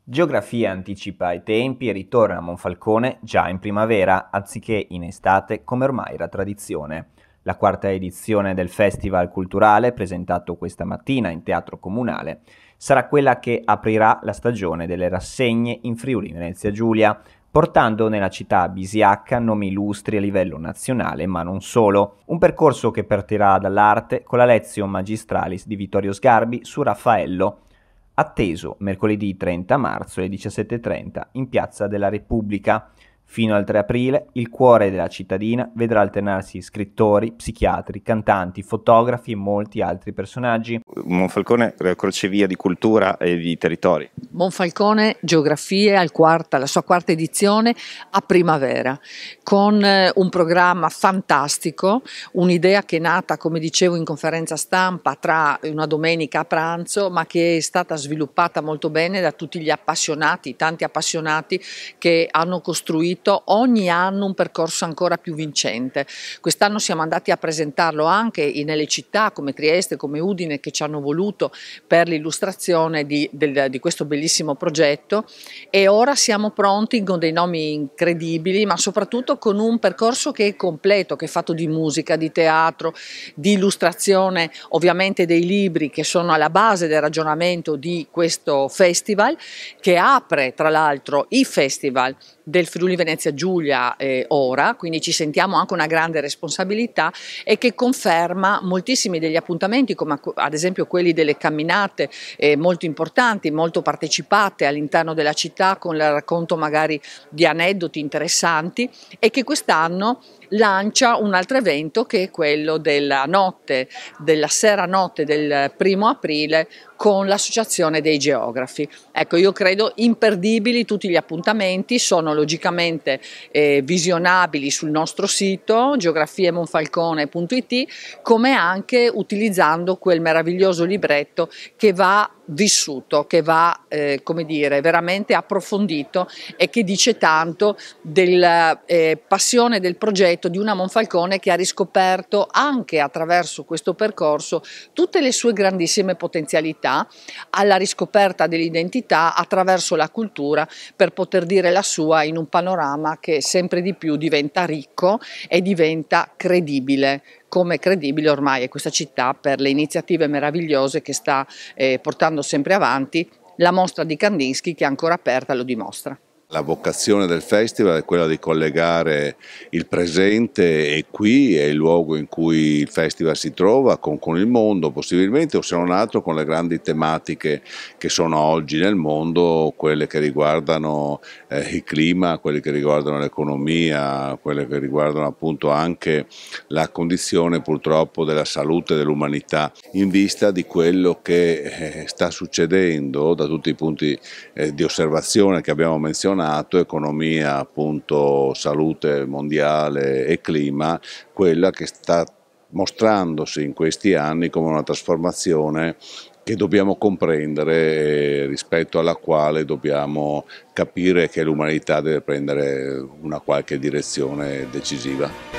Geografia anticipa i tempi e ritorna a Monfalcone già in primavera, anziché in estate come ormai era tradizione. La quarta edizione del Festival Culturale, presentato questa mattina in Teatro Comunale, sarà quella che aprirà la stagione delle rassegne in Friuli Venezia Giulia, portando nella città bisiacca nomi illustri a livello nazionale, ma non solo. Un percorso che partirà dall'arte con la Lectio Magistralis di Vittorio Sgarbi su Raffaello, atteso mercoledì 30 marzo alle 17:30 in Piazza della Repubblica. Fino al 3 aprile il cuore della cittadina vedrà alternarsi scrittori, psichiatri, cantanti, fotografi e molti altri personaggi. Monfalcone è crocevia di cultura e di territori. Monfalcone Geografie la sua quarta edizione a primavera, con un programma fantastico, un'idea che è nata, come dicevo in conferenza stampa, tra una domenica a pranzo, ma che è stata sviluppata molto bene da tutti gli appassionati, tanti appassionati che hanno costruito ogni anno un percorso ancora più vincente. Quest'anno siamo andati a presentarlo anche nelle città come Trieste, come Udine, che ci hanno voluto per l'illustrazione di questo bellissimo progetto, e ora siamo pronti con dei nomi incredibili, ma soprattutto con un percorso che è completo, che è fatto di musica, di teatro, di illustrazione, ovviamente dei libri che sono alla base del ragionamento di questo festival, che apre tra l'altro i festival del Friuli Venezia Giulia ora, quindi ci sentiamo anche una grande responsabilità, e che conferma moltissimi degli appuntamenti, come ad esempio quelli delle camminate molto importanti, molto partecipate all'interno della città, con il racconto magari di aneddoti interessanti, e che quest'anno lancia un altro evento che è quello della sera notte del 1° aprile con l'Associazione dei Geografi. Ecco, io credo imperdibili tutti gli appuntamenti, sono logicamente visionabili sul nostro sito geografiemonfalcone.it, come anche utilizzando quel meraviglioso libretto che va vissuto, che va come dire, veramente approfondito, e che dice tanto della passione del progetto di una Monfalcone che ha riscoperto anche attraverso questo percorso tutte le sue grandissime potenzialità, alla riscoperta dell'identità attraverso la cultura, per poter dire la sua in un panorama che sempre di più diventa ricco e diventa credibile, come credibile ormai è questa città per le iniziative meravigliose che sta portando sempre avanti. La mostra di Kandinsky, che è ancora aperta, lo dimostra. La vocazione del festival è quella di collegare il presente, e qui è il luogo in cui il festival si trova, con il mondo possibilmente, o se non altro con le grandi tematiche che sono oggi nel mondo, quelle che riguardano il clima, quelle che riguardano l'economia, quelle che riguardano appunto anche la condizione purtroppo della salute dell'umanità, in vista di quello che sta succedendo da tutti i punti di osservazione che abbiamo menzionato: economia, appunto, salute mondiale e clima, quella che sta mostrandosi in questi anni come una trasformazione che dobbiamo comprendere, rispetto alla quale dobbiamo capire che l'umanità deve prendere una qualche direzione decisiva.